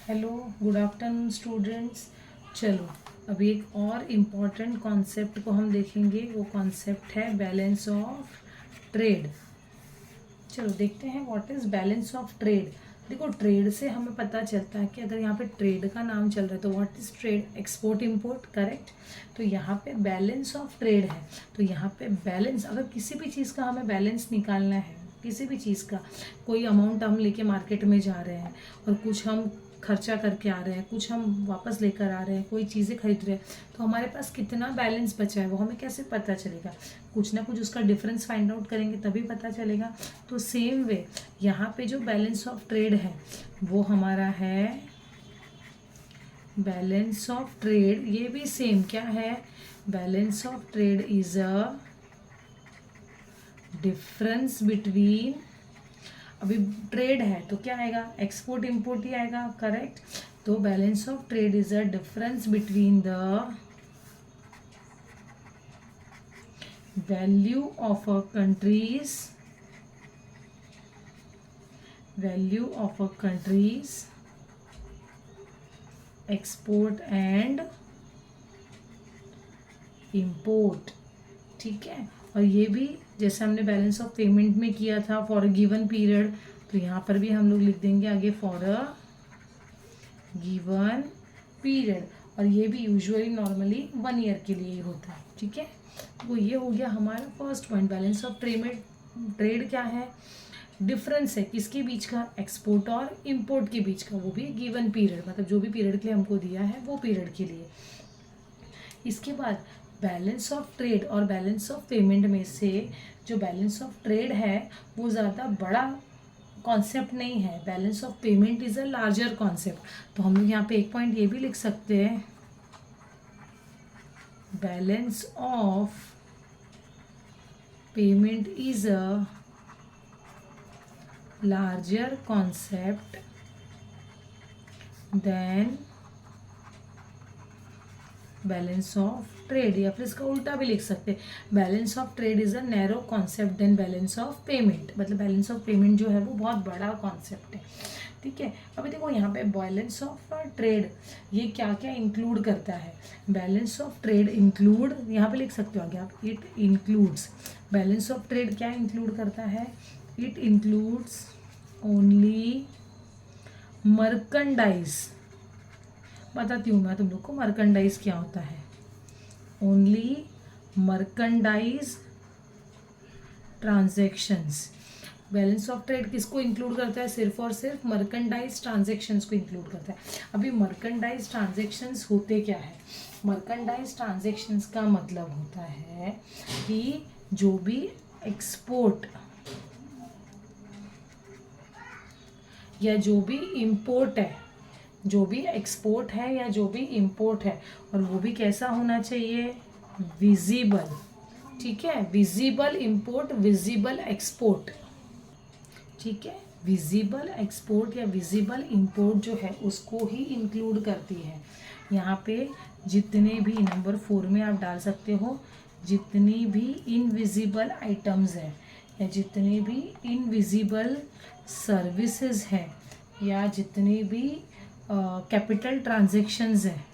Hello, good afternoon students. चलो, अभी एक और इम्पॉर्टेंट कॉन्सेप्ट को हम देखेंगे। वो कॉन्सेप्ट है बैलेंस ऑफ ट्रेड। चलो देखते हैं what is balance of trade. देखो, ट्रेड से हमें पता चलता है कि अगर यहाँ पे ट्रेड का नाम चल रहा है तो what is trade? Export import, correct. तो यहाँ पे बैलेंस ऑफ ट्रेड है। तो यहाँ पे बैलेंस, अगर किसी भी चीज़ का हमें बैलेंस निकालना है, किसी भी चीज़ का कोई अमाउंट हम लेके मार्केट में जा रहे हैं और कुछ हम खर्चा करके आ रहे हैं, कुछ हम वापस लेकर आ रहे हैं, कोई चीज़ें खरीद रहे हैं, तो हमारे पास कितना बैलेंस बचा है वो हमें कैसे पता चलेगा? कुछ ना कुछ उसका डिफरेंस फाइंड आउट करेंगे तभी पता चलेगा। तो सेम वे यहाँ पे जो बैलेंस ऑफ ट्रेड है वो हमारा है बैलेंस ऑफ ट्रेड। ये भी सेम क्या है? Balance of trade is a difference between, अभी ट्रेड है तो क्या आएगा? एक्सपोर्ट इंपोर्ट ही आएगा, करेक्ट। तो balance of trade is a difference between the value of a countries export and import, ठीक है। और ये भी जैसे हमने बैलेंस ऑफ पेमेंट में किया था फॉर अ गिवन पीरियड, तो यहाँ पर भी हम लोग लिख देंगे आगे फॉर अ गिवन पीरियड। और ये भी यूजुअली नॉर्मली 1 ईयर के लिए ही होता है, ठीक है। तो ये हो गया हमारा first point. Balance of trade क्या है? डिफरेंस है किसके बीच का? एक्सपोर्ट और इंपोर्ट के बीच का, वो भी गिवन पीरियड, मतलब जो भी पीरियड के लिए हमको दिया है वो पीरियड के लिए। इसके बाद बैलेंस ऑफ ट्रेड और बैलेंस ऑफ पेमेंट में से जो बैलेंस ऑफ ट्रेड है वो ज़्यादा बड़ा कॉन्सेप्ट नहीं है। Balance of payment is a larger concept. तो हम लोग यहाँ पे एक पॉइंट ये भी लिख सकते हैं, balance of payment is a larger concept than balance of trade. या फिर इसका उल्टा भी लिख सकते हैं, balance of trade is a narrow concept than balance of payment. मतलब बैलेंस ऑफ पेमेंट जो है वो बहुत बड़ा कॉन्सेप्ट है, ठीक है। अभी देखो यहाँ पे बैलेंस ऑफ ट्रेड ये क्या क्या इंक्लूड करता है? बैलेंस ऑफ ट्रेड इंक्लूड, यहाँ पे लिख सकते हो आगे आप, it includes. Balance of trade क्या इंक्लूड करता है? It includes only merchandise. बताती हूँ मैं तुम लोग को मर्कंडाइज क्या होता है। Only merchandise transactions. Balance of trade किसको इंक्लूड करता है? सिर्फ और सिर्फ मर्कंडाइज ट्रांजैक्शंस को इंक्लूड करता है। अभी मर्कंडाइज ट्रांजैक्शंस होते क्या है? मर्कंडाइज ट्रांजैक्शंस का मतलब होता है कि जो भी एक्सपोर्ट या जो भी इंपोर्ट है, जो भी एक्सपोर्ट है या जो भी इंपोर्ट है, और वो भी कैसा होना चाहिए? विजिबल, ठीक है। विजिबल इंपोर्ट, विजिबल एक्सपोर्ट, ठीक है। विजिबल एक्सपोर्ट या विजिबल इंपोर्ट जो है उसको ही इंक्लूड करती है। यहाँ पे जितने भी, नंबर 4 में आप डाल सकते हो, जितनी भी इनविजिबल आइटम्स है या जितने भी इनविजिबल सर्विसेज हैं या जितने भी कैपिटल ट्रांजैक्शंस हैं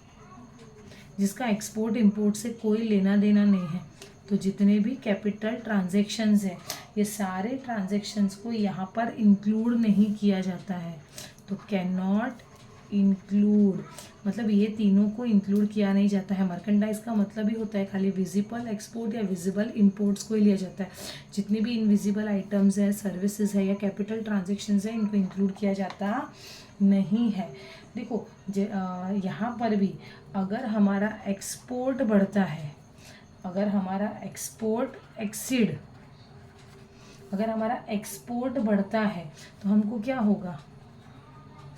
जिसका एक्सपोर्ट इंपोर्ट से कोई लेना देना नहीं है, तो जितने भी कैपिटल ट्रांजैक्शंस हैं ये सारे ट्रांजैक्शंस को यहाँ पर इंक्लूड नहीं किया जाता है। तो कैन नॉट इंक्लूड, मतलब ये तीनों को इंक्लूड किया नहीं जाता है। मर्केंडाइज का मतलब ही होता है खाली विजिबल एक्सपोर्ट या विजिबल इंपोर्ट्स को ही लिया जाता है। जितने भी इनविजिबल आइटम्स हैं, सर्विसेज है या कैपिटल ट्रांजेक्शन्स हैं, इनको इंक्लूड किया जाता नहीं है। देखो यहाँ पर भी अगर हमारा एक्सपोर्ट बढ़ता है, अगर हमारा एक्सपोर्ट बढ़ता है तो हमको क्या होगा?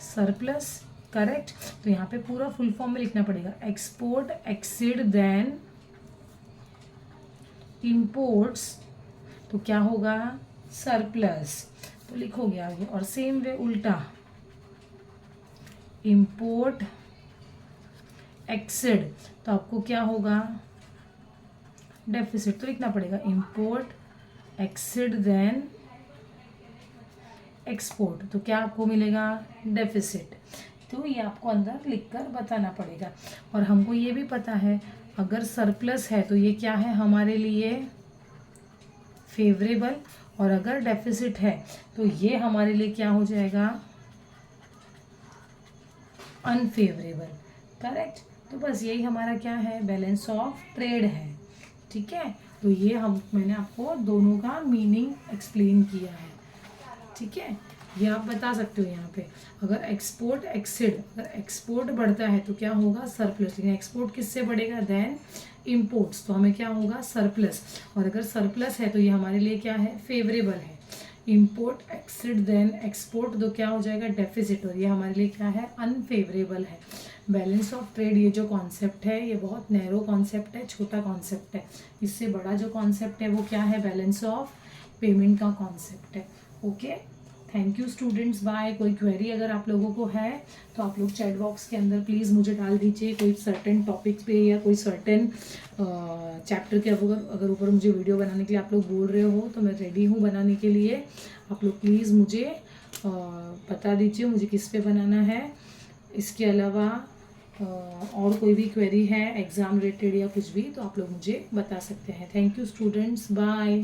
Surplus, correct. तो यहाँ पे पूरा फुल फॉर्म में लिखना पड़ेगा, एक्सपोर्ट एक्सीड देन इंपोर्ट्स, तो क्या होगा? सरप्लस। तो लिखोगे आगे। और सेम वे उल्टा, इंपोर्ट एक्सीड, तो आपको क्या होगा? डेफिसिट। तो लिखना पड़ेगा इंपोर्ट एक्सीड देन एक्सपोर्ट, तो क्या आपको मिलेगा? डेफिसिट। तो ये आपको अंदर लिखकर बताना पड़ेगा। और हमको ये भी पता है अगर सरप्लस है तो ये क्या है हमारे लिए फेवरेबल, और अगर डेफिसिट है तो ये हमारे लिए क्या हो जाएगा अनफेवरेबल। करेक्ट। तो बस यही हमारा क्या है बैलेंस ऑफ ट्रेड है। ठीक है, तो ये मैंने आपको दोनों का मीनिंग एक्सप्लेन किया है। ठीक है, ये आप बता सकते हो यहाँ पे अगर एक्सपोर्ट एक्सिड, अगर एक्सपोर्ट बढ़ता है तो क्या होगा सरप्लस, लेकिन एक्सपोर्ट किससे बढ़ेगा देन इम्पोर्ट्स, तो हमें क्या होगा सरप्लस। और अगर सरप्लस है तो ये हमारे लिए क्या है फेवरेबल है। इम्पोर्ट एक्सिड देन एक्सपोर्ट तो क्या हो जाएगा डेफिसिट, और ये हमारे लिए क्या है अनफेवरेबल है। बैलेंस ऑफ ट्रेड ये जो कॉन्सेप्ट है ये बहुत नैरो कॉन्सेप्ट है, छोटा कॉन्सेप्ट है। इससे बड़ा जो कॉन्सेप्ट है वो क्या है बैलेंस ऑफ पेमेंट का कॉन्सेप्ट है। Okay, thank you students, bye. कोई क्वेरी अगर आप लोगों को है तो आप लोग चैट बॉक्स के अंदर प्लीज़ मुझे डाल दीजिए, कोई सर्टेन टॉपिक पे या कोई सर्टेन चैप्टर के अगर ऊपर मुझे वीडियो बनाने के लिए आप लोग बोल रहे हो तो मैं रेडी हूँ बनाने के लिए। आप लोग प्लीज़ मुझे बता दीजिए मुझे किस पे बनाना है। इसके अलावा और कोई भी क्वेरी है एग्ज़ाम रिलेटेड या कुछ भी तो आप लोग मुझे बता सकते हैं। Thank you students, bye.